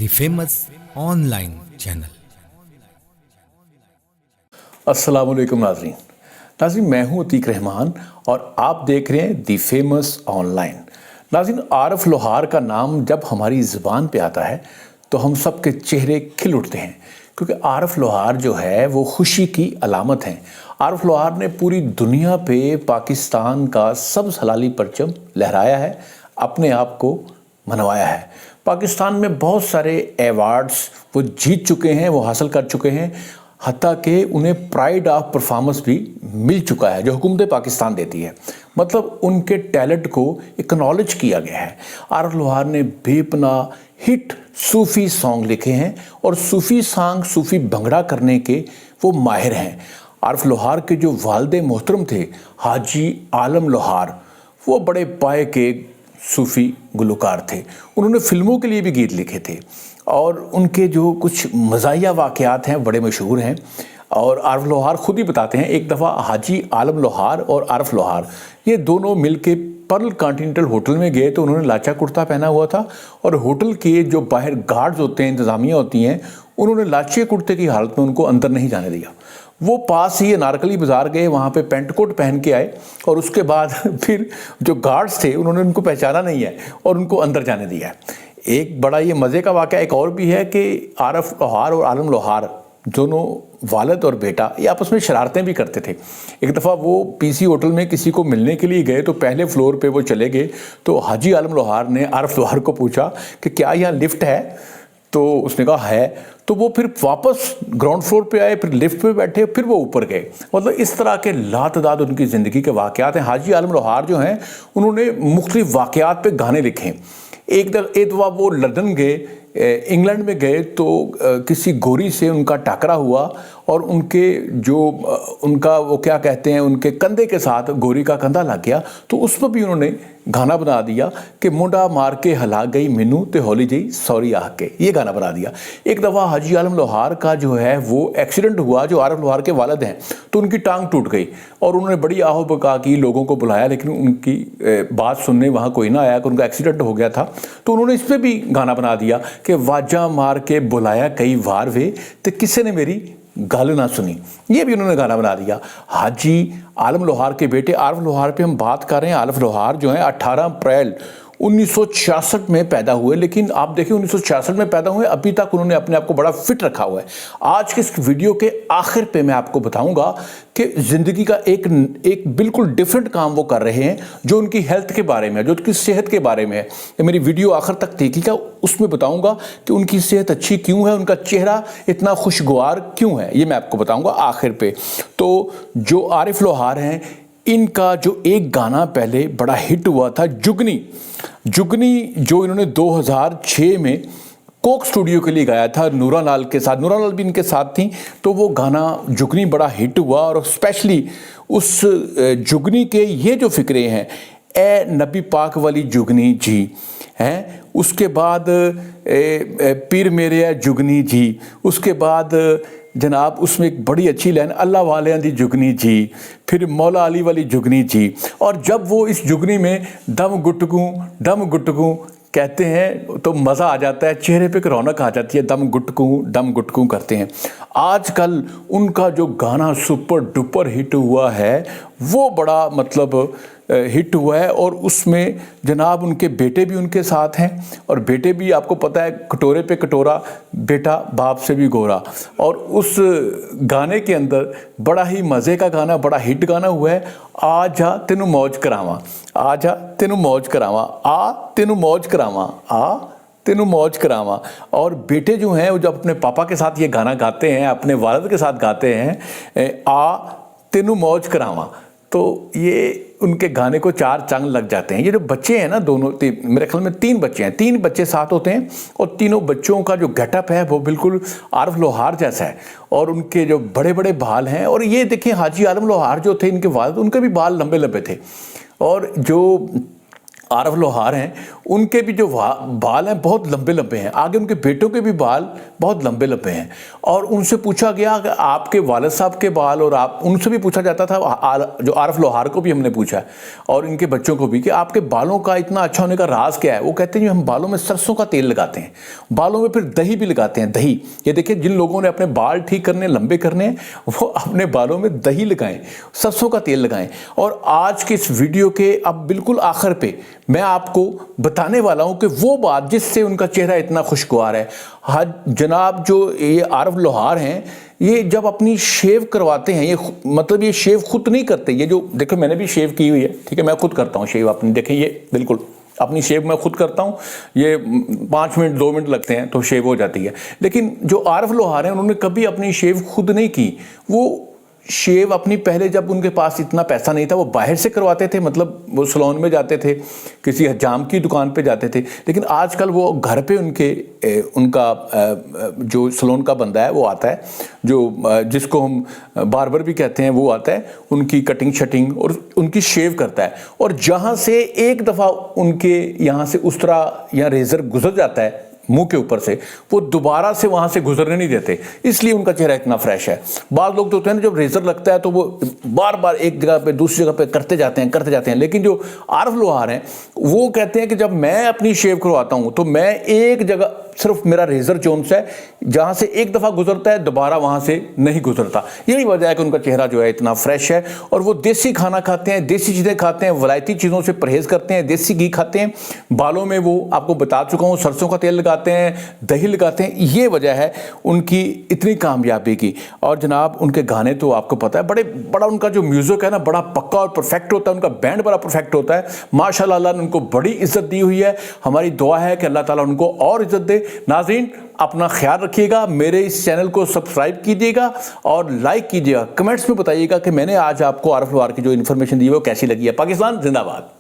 the famous online channel. अस्सलाम वालेकुम नाज़रीन, मैं हूं अतीक रहमान और आप देख रहे हैं दी फेमस ऑनलाइन। नाज़रीन, आरफ लोहार का नाम जब हमारी ज़ुबान पे आता है तो हम सब के चेहरे खिल उठते हैं, क्योंकि आरफ लोहार जो है वो खुशी की अलामत हैं। आरफ लोहार ने पूरी दुनिया पे पाकिस्तान का सब्ज़ हलाली परचम लहराया है, अपने आप को मनवाया है। पाकिस्तान में बहुत सारे अवार्ड्स वो जीत चुके हैं, वो हासिल कर चुके हैं, हत्ता कि उन्हें प्राइड ऑफ परफॉर्मेंस भी मिल चुका है जो हुकूमत पाकिस्तान देती है। मतलब उनके टैलेंट को एक्नॉलेज किया गया है। आरफ लोहार ने बेपनाह हिट सूफ़ी सॉन्ग लिखे हैं और सूफ़ी सॉन्ग, सूफ़ी भंगड़ा करने के वो माहिर हैं। आरफ लोहार के जो वालिद मोहतरम थे हाजी आलम लोहार, वो बड़े पाए के सूफ़ी गुलकार थे। उन्होंने फ़िल्मों के लिए भी गीत लिखे थे और उनके जो कुछ मज़ाहिया वाक़यात हैं बड़े मशहूर हैं। और आरफ लोहार ख़ुद ही बताते हैं, एक दफ़ा हाजी आलम लोहार और आरफ लोहार ये दोनों मिल के पर्ल कॉन्टिनेंटल होटल में गए तो उन्होंने लाचा कुर्ता पहना हुआ था और होटल के जो बाहर गार्ड्स होते हैं, इंतज़ामिया होती हैं, उन्होंने लाचे कुर्ते की हालत में उनको अंदर नहीं जाने दिया। वो पास ही अनारकली बाज़ार गए, वहाँ पे पेंट कोट पहन के आए और उसके बाद फिर जो गार्ड्स थे उन्होंने उनको पहचाना नहीं है और उनको अंदर जाने दिया है। एक बड़ा ये मज़े का वाक़या एक और भी है कि आरफ लोहार और आलम लोहार दोनों वालिद और बेटा ये आपस में शरारतें भी करते थे। एक दफ़ा वो पीसी होटल में किसी को मिलने के लिए गए तो पहले फ्लोर पे वो चले गए तो हाजी आलम लोहार ने आरफ लोहार को पूछा कि क्या यहाँ लिफ्ट है, तो उसने कहा है। तो वो फिर वापस ग्राउंड फ्लोर पे आए, फिर लिफ्ट पे बैठे, फिर वो ऊपर गए। मतलब इस तरह के लातदाद उनकी ज़िंदगी के वाक़यात हैं। हाजी आलम लोहार जो हैं उन्होंने मुख्तलिफ वाक़यात पे गाने लिखे। एक दफ़ा वो लंदन गए, इंग्लैंड में गए तो किसी गोरी से उनका टकरा हुआ और उनके जो उनका वो क्या कहते हैं उनके कंधे के साथ गोरी का कंधा लग गया, तो उस पर भी उन्होंने गाना बना दिया कि मुंडा मार के हला गई मिनू ते होली जी सॉरी आह के, ये गाना बना दिया। एक दफ़ा हाजी आलम लोहार का जो है वो एक्सीडेंट हुआ, जो आरफ लोहार के वालिद हैं, तो उनकी टांग टूट गई और उन्होंने बड़ी आहो बका की, लोगों को बुलाया, लेकिन उनकी बात सुनने वहाँ कोई ना आया कि उनका एक्सीडेंट हो गया था। तो उन्होंने इस पर भी गाना बना दिया कि वाजा मार के बुलाया कई वार वे तो किसी ने मेरी गल ना सुनी, ये भी उन्होंने गाना बना दिया। हाजी आलम लोहार के बेटे आरफ लोहार पे हम बात कर रहे हैं। आरफ लोहार जो है 18 अप्रैल 1966 में पैदा हुए, लेकिन आप देखिए 1966 में पैदा हुए, अभी तक उन्होंने अपने आप को बड़ा फिट रखा हुआ है। आज के इस वीडियो के आखिर पे मैं आपको बताऊंगा कि ज़िंदगी का एक बिल्कुल डिफरेंट काम वो कर रहे हैं जो उनकी हेल्थ के बारे में है, जो उनकी सेहत के बारे में है। ये मेरी वीडियो आखिर तक देखिएगा, उसमें बताऊंगा कि उनकी सेहत अच्छी क्यों है, उनका चेहरा इतना खुशगवार क्यों है, ये मैं आपको बताऊँगा आखिर पे। तो जो आरफ लोहार हैं, इनका जो एक गाना पहले बड़ा हिट हुआ था जुगनी, जो इन्होंने 2006 में कोक स्टूडियो के लिए गाया था नूरा लाल के साथ, नूरा लाल भी इनके साथ थी। तो वो गाना जुगनी बड़ा हिट हुआ और स्पेशली उस जुगनी के ये जो फ़िक्रे हैं, ए नबी पाक वाली जुगनी जी हैं, उसके बाद पीर मेरे जुगनी जी, उसके बाद जनाब उसमें एक बड़ी अच्छी लाइन अल्लाह वाले दी जुगनी जी, फिर मौला अली वाली जुगनी जी। और जब वो इस जुगनी में दम गुटकूं कहते हैं तो मज़ा आ जाता है, चेहरे पे रौनक आ जाती है, दम गुटकूं करते हैं। आजकल उनका जो गाना सुपर डुपर हिट हुआ है वो बड़ा मतलब हिट हुआ है और उसमें जनाब उनके बेटे भी उनके साथ हैं और बेटे भी आपको पता है कटोरे पे कटोरा, बेटा बाप से भी गोरा। और उस गाने के अंदर बड़ा ही मज़े का गाना, बड़ा हिट गाना हुआ है, आ जा तेनू मौज करावां, आ जा तेनू मौज करावां, आ तेनू मौज करावां, आ तेनू मौज करावां। और बेटे जो हैं वो जब अपने पापा के साथ ये गाना गाते हैं, अपने वालिद के साथ गाते हैं आ तेनू मौज करावां, तो ये उनके गाने को चार चांद लग जाते हैं। ये जो बच्चे हैं ना दोनों, मेरे ख्याल में 3 बच्चे हैं, 3 बच्चे साथ होते हैं और तीनों बच्चों का जो गेटअप है वो बिल्कुल आरफ लोहार जैसा है और उनके जो बड़े बड़े बाल हैं। और ये देखिए हाजी आलम लोहार जो थे, इनके वालिद, उनके भी बाल लंबे लंबे थे। और जो عارف لوہار ہیں، ان کے بھی جو بال ہیں بہت لمبے لمبے ہیں، آگے ان کے بیٹوں کے بھی بال بہت لمبے لمبے ہیں، اور ان سے پوچھا گیا کہ آپ کے والد صاحب کے بال، اور ان سے بھی پوچھا جاتا تھا، جو عارف لوہار کو بھی ہم نے پوچھا اور ان کے بچوں کو بھی، کہ آپ کے بالوں کا اتنا اچھا ہونے کا راز کیا ہے؟ وہ کہتے ہیں ہم بالوں میں سرسوں کا تیل لگاتے ہیں، بالوں میں پھر دہی بھی لگاتے ہیں، دہی۔ یہ دیکھیں جن لوگوں نے اپنے بال ٹھیک کرنے، لمبے کرنے ہیں، وہ اپنے بالوں میں دہی لگائیں، سرسوں کا تیل لگائیں۔ اور آج کے اس ویڈیو کے اب بالکل آخر پہ میں آپ کو بتانے والا ہوں کہ وہ بات جس سے ان کا چہرہ اتنا خوشگوار ہے۔ جناب جو یہ عارف لوہار ہیں، یہ جب اپنی شیو کرواتے ہیں، یہ مطلب یہ شیو خود نہیں کرتے، یہ جو دیکھو میں نے بھی شیو کی ہوئی ہے، ٹھیک ہے، میں خود کرتا ہوں شیو اپنی، دیکھیں یہ بالکل اپنی شیو میں خود کرتا ہوں، یہ 5 منٹ 2 منٹ لگتے ہیں تو شیو ہو جاتی ہے۔ لیکن جو عارف لوہار ہیں انہوں نے کبھی اپنی شیو خود نہیں کی، وہ شیو اپنی پہلے جب ان کے پاس اتنا پیسہ نہیں تھا وہ باہر سے کرواتے تھے، مطلب وہ سلون میں جاتے تھے، کسی حجام کی دکان پہ جاتے تھے، لیکن آج کل وہ گھر پہ ان کا جو سلون کا بندہ ہے وہ آتا ہے، جو جس کو ہم باربر بھی کہتے ہیں، وہ آتا ہے، ان کی کٹنگ شٹنگ اور ان کی شیو کرتا ہے، اور جہاں سے ایک دفعہ ان کے یہاں سے اس طرح یا ریزر گزر جاتا ہے منہ کے اوپر سے، وہ دوبارہ سے وہاں سے گزرنے نہیں دیتے، اس لیے ان کا چہرہ اتنا فریش ہے۔ بعض لوگ تو ہوتے ہیں نا، جب ریزر لگتا ہے تو وہ بار بار ایک جگہ پہ دوسری جگہ پہ کرتے جاتے ہیں، لیکن جو عارف لوہار ہیں وہ کہتے ہیں کہ جب میں اپنی شیو کرواتا ہوں تو میں ایک جگہ صرف میرا ریزر جونس ہے، جہاں سے ایک دفعہ گزرتا ہے دوبارہ وہاں سے نہیں گزرتا، یہی وجہ ہے کہ ان کا چہرہ جو ہے اتنا فریش ہے۔ اور وہ دیسی کھانا کھاتے ہیں، دیسی چیزیں کھاتے ہیں، ولایتی چیزوں سے پرہیز کرتے ہیں، دیسی گھی کھاتے ہیں، بالوں میں وہ آپ کو بتا چکا ہوں سرسوں کا تیل لگاتے ہیں، دہی لگاتے ہیں، یہ وجہ ہے ان کی اتنی کامیابی کی۔ اور جناب ان کے گانے تو آپ کو پتہ ہے، بڑا ان کا جو میوزک ہے نا بڑا پکا اور پرفیکٹ ہوتا ہے، ان کا بینڈ بڑا پرفیکٹ ہوتا ہے، ماشاءاللہ اللہ نے ان کو بڑی عزت دی ہوئی ہے۔ ہماری دعا ہے کہ اللہ تعالیٰ ان کو اور عزت دے۔ ناظرین اپنا خیال رکھیے گا، میرے اس چینل کو سبسکرائب کیجیے گا اور لائک کیجیے گا، کمنٹس میں بتائیے گا کہ میں نے آج آپ کو عارف لوہار کی جو انفارمیشن دی ہے وہ کیسی لگی ہے۔ پاکستان زندہ باد۔